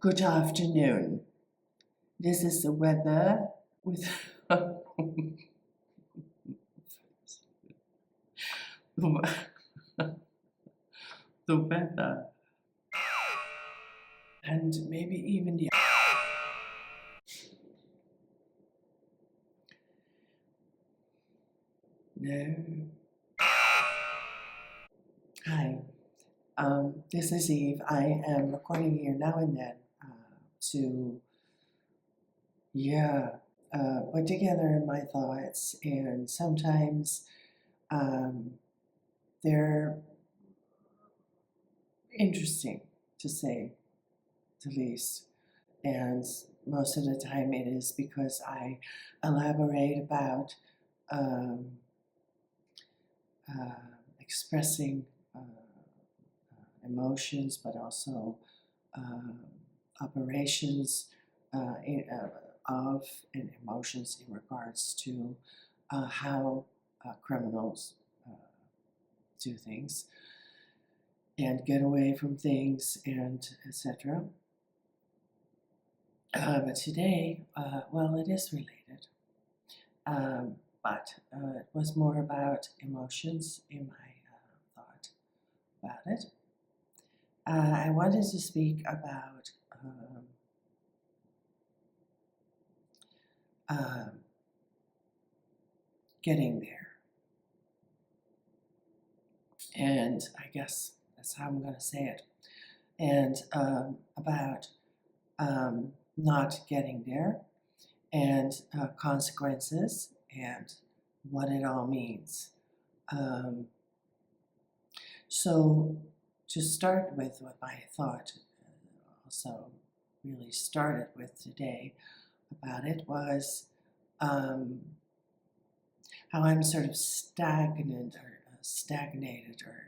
Good afternoon. This is the weather with the weather and maybe even the no. Hi, this is Eve. I am recording here now and then to put together my thoughts, and sometimes they're interesting, to say the least. And most of the time it is because I elaborate about expressing emotions, but also operations of and emotions in regards to how criminals do things and get away from things, and etc. But today, well, it is related, but it was more about emotions in my thought about it. I wanted to speak about getting there. And I guess that's how I'm going to say it. And about not getting there, and consequences, and what it all means. So to start with, what my thought also really started with today about it was how I'm sort of stagnant or stagnated or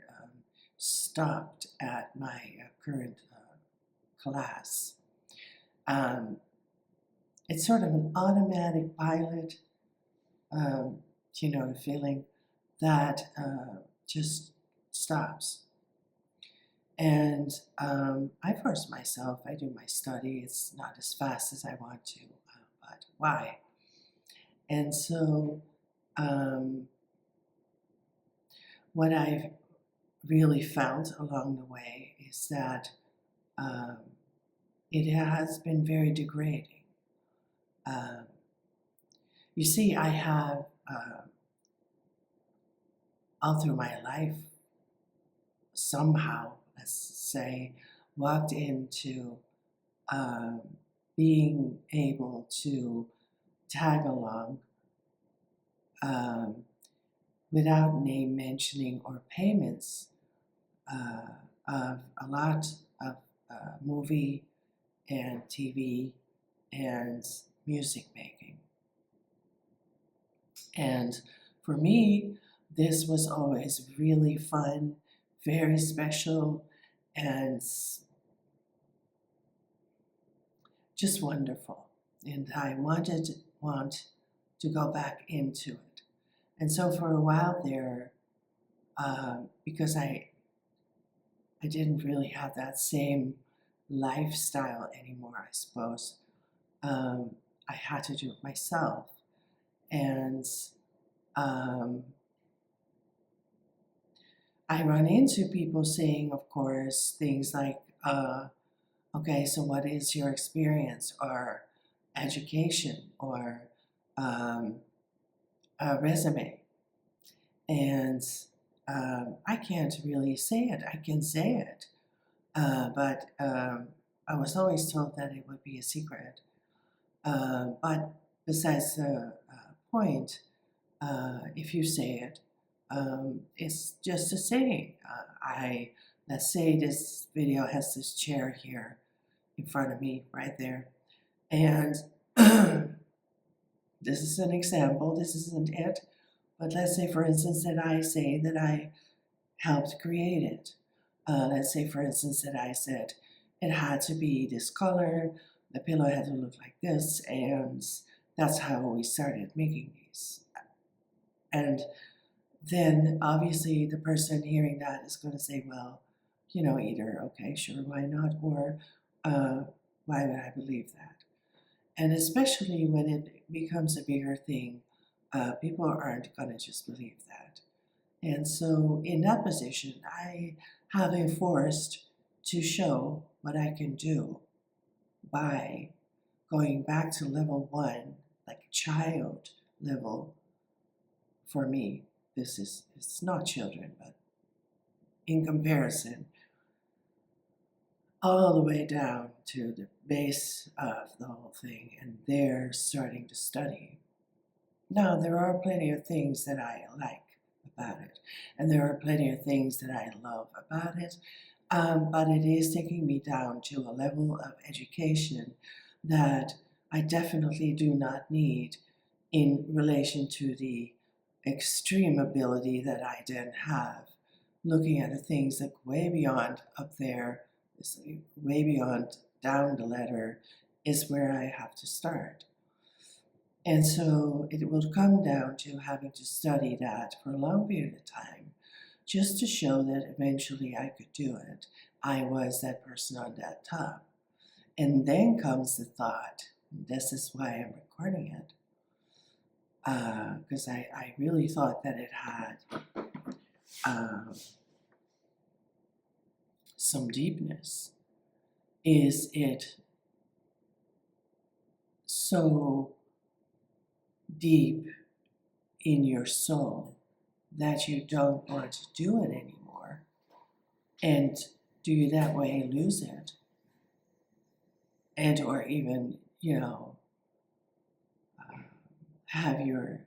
stopped at my current class. It's sort of an automatic pilot, the feeling that just stops. And I force myself, I do my study, it's not as fast as I want to, but why? And so what I've really felt along the way is that it has been very degrading. You see, I have all through my life somehow, let's say, walked into being able to tag along without name mentioning or payments of a lot of movie and TV and music making. And for me, this was always really fun, very special, and just wonderful. And I want to go back into it. And so for a while there, because I didn't really have that same lifestyle anymore, I suppose, I had to do it myself. And I run into people saying, of course, things like, okay, so what is your experience or education or a resume? And I can't really say it. I can say it, but I was always told that it would be a secret. But besides the point, if you say it, it's just a saying. Let's say this video has this chair here in front of me, right there, and this is an example. This isn't it, but let's say, for instance, that I say that I helped create it. Let's say, for instance, that I said it had to be this color, the pillow had to look like this, and that's how we started making these. And then obviously the person hearing that is going to say, well, either, okay, sure, why not, or Why would I believe that? And especially when it becomes a bigger thing, people aren't going to just believe that. And so, in that position, I have been forced to show what I can do by going back to level one, like child level. For me, it's not children, but in comparison, all the way down to the base of the whole thing, and they're starting to study. Now, there are plenty of things that I like about it, and there are plenty of things that I love about it, but it is taking me down to a level of education that I definitely do not need in relation to the extreme ability that I then have, looking at the things that way beyond up there, way beyond down the ladder, is where I have to start. And so it will come down to having to study that for a long period of time, just to show that eventually I could do it. I was that person on that top. And then comes the thought, this is why I'm recording it, because I really thought that it had some deepness. Is it so deep in your soul that you don't want to do it anymore? And do you that way lose it? And or even, have your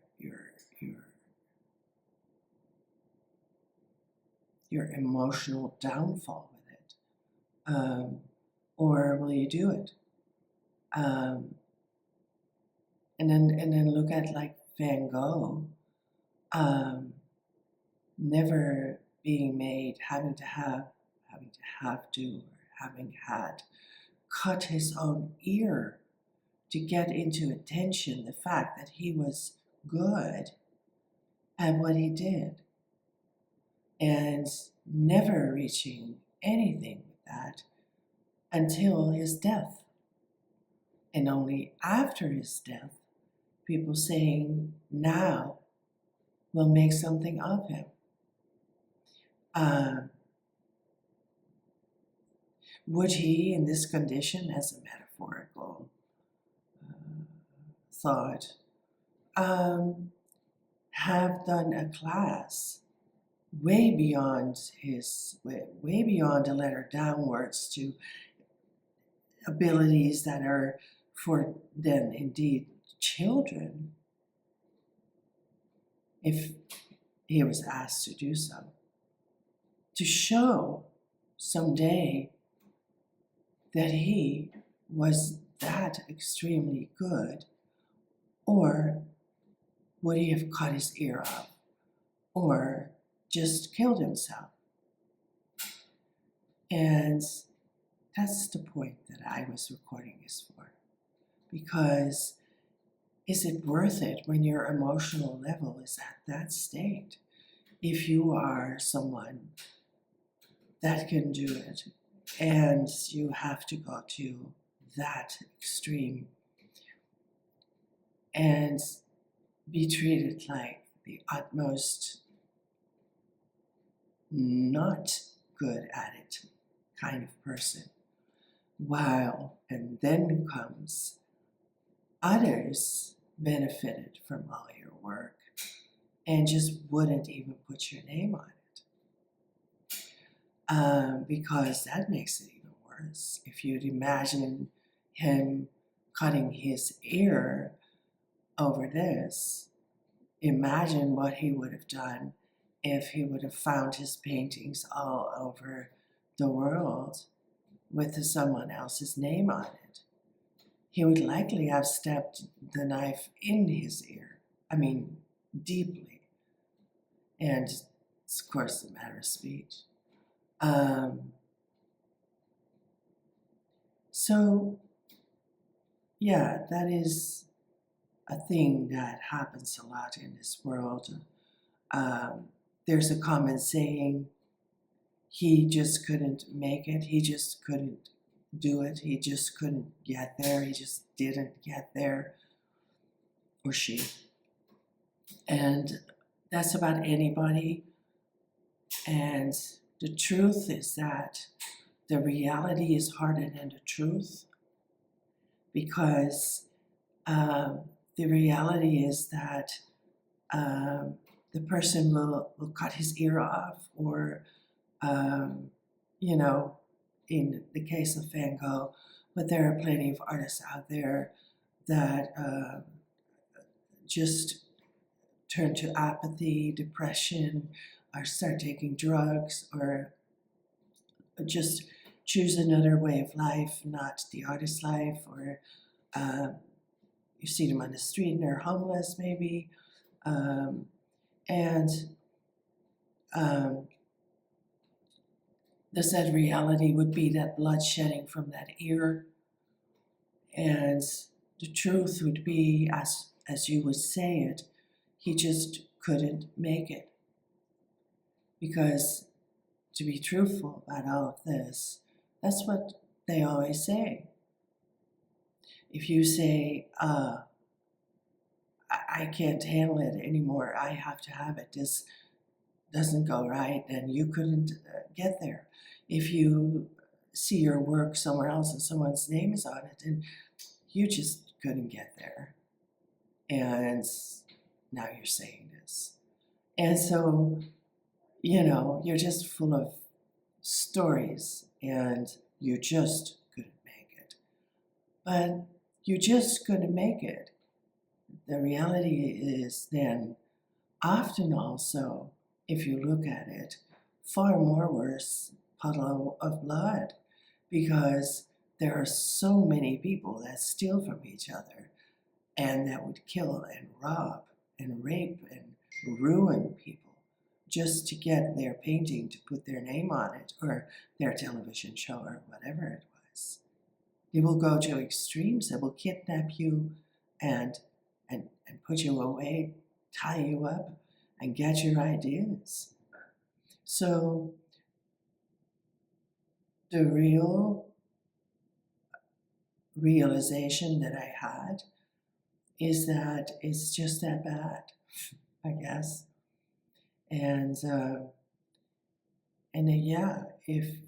emotional downfall with it? Or will you do it? And then look at like Van Gogh, never being made, having to, or having had cut his own ear to get into attention the fact that he was good at what he did, and never reaching anything with that until his death. And only after his death, people saying, now we'll make something of him. Would he, in this condition, as a metaphorical thought, have done a class way beyond a letter downwards to abilities that are for then indeed children, if he was asked to do so, to show someday that he was that extremely good? Or would he have cut his ear off or just killed himself? And that's the point that I was recording this for. Because is it worth it when your emotional level is at that state? If you are someone that can do it and you have to go to that extreme and be treated like the utmost not good at it kind of person, and then comes others benefited from all your work and just wouldn't even put your name on it, because that makes it even worse. If you'd imagine him cutting his ear over this, imagine what he would have done if he would have found his paintings all over the world with someone else's name on it. He would likely have stabbed the knife in his ear, deeply. And it's, of course, a matter of speech. So, yeah, that is a thing that happens a lot in this world. There's a common saying, he just couldn't make it, he just couldn't do it. He just couldn't get there. He just didn't get there, or she. And that's about anybody. And the truth is that the reality is harder than the truth, because the reality is that the person will cut his ear off, or, you know, in the case of Van Gogh, but there are plenty of artists out there that just turn to apathy, depression, or start taking drugs, or just choose another way of life, not the artist's life, or you see them on the street and they're homeless maybe. And the sad reality would be that blood shedding from that ear. And the truth would be, as you would say it, he just couldn't make it. Because to be truthful about all of this, that's what they always say. If you say, I can't handle it anymore, I have to have it, this doesn't go right, then you couldn't get there. If you see your work somewhere else and someone's name is on it, then you just couldn't get there. And now you're saying this. And so, you know, you're just full of stories and you just couldn't make it. But you just couldn't make it. The reality is then often also, if you look at it, far more worse puddle of blood, because there are so many people that steal from each other and that would kill and rob and rape and ruin people just to get their painting to put their name on it, or their television show, or whatever it was. They will go to extremes. They will kidnap you and put you away, tie you up, and get your ideas. So the real realization that I had is that it's just that bad, I guess. And yeah, if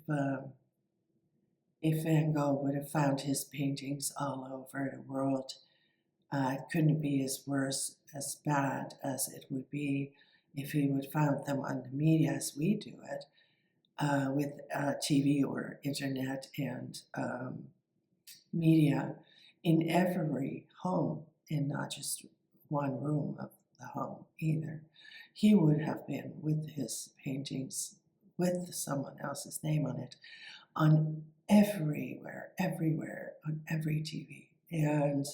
Van Gogh would have found his paintings all over the world, it couldn't be as bad as it would be if he would found them on the media as we do it, with TV or internet and media in every home, and not just one room of the home either. He would have been with his paintings with someone else's name on it, on everywhere, on every TV. And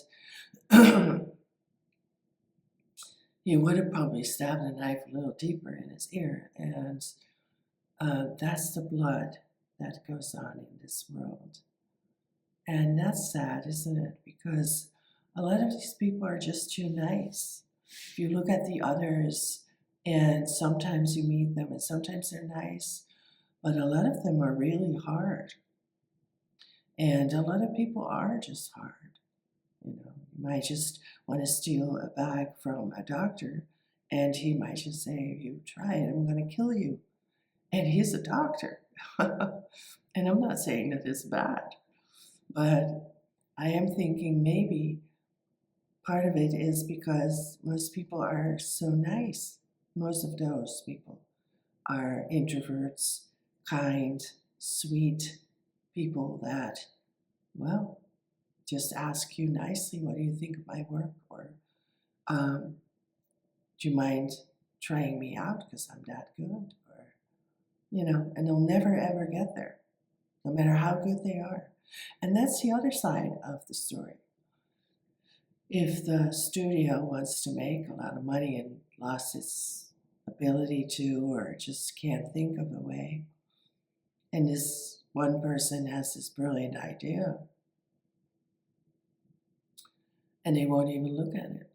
he would have probably stabbed a knife a little deeper in his ear. And that's the blood that goes on in this world. And that's sad, isn't it? Because a lot of these people are just too nice. If you look at the others, and sometimes you meet them and sometimes they're nice, but a lot of them are really hard. And a lot of people are just hard. You know, you might just want to steal a bag from a doctor, and he might just say, if you try it, I'm going to kill you. And he's a doctor. And I'm not saying that it's bad, but I am thinking maybe part of it is because most people are so nice. Most of those people are introverts, kind, sweet people that, well, just ask you nicely, what do you think of my work? Or do you mind trying me out because I'm that good? Or, you know, and they'll never ever get there, no matter how good they are. And that's the other side of the story. If the studio wants to make a lot of money and lost its ability to, or just can't think of a way, and this one person has this brilliant idea, and they won't even look at it.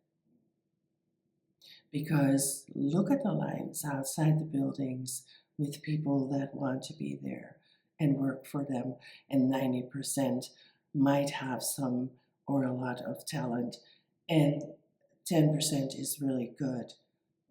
Because look at the lines outside the buildings with people that want to be there. and work for them, and 90% might have some or a lot of talent, and 10% is really good.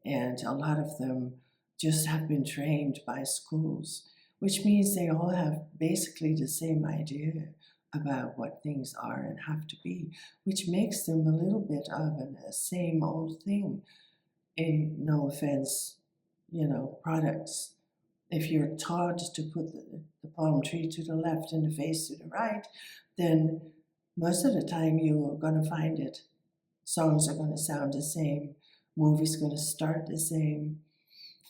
And a lot of them just have been trained by schools, which means they all have basically the same idea about what things are and have to be, which makes them a little bit of a same old thing. In no offense, products. If you're taught to put the palm tree to the left and the vase to the right, then most of the time you're going to find it. Songs are going to sound the same, movies going to start the same.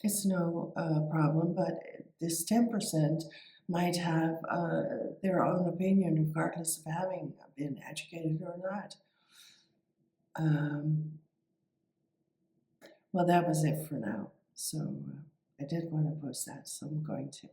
It's no problem, but this 10% might have their own opinion regardless of having been educated or not. Well, that was it for now. So I did want to post that, so I'm going to.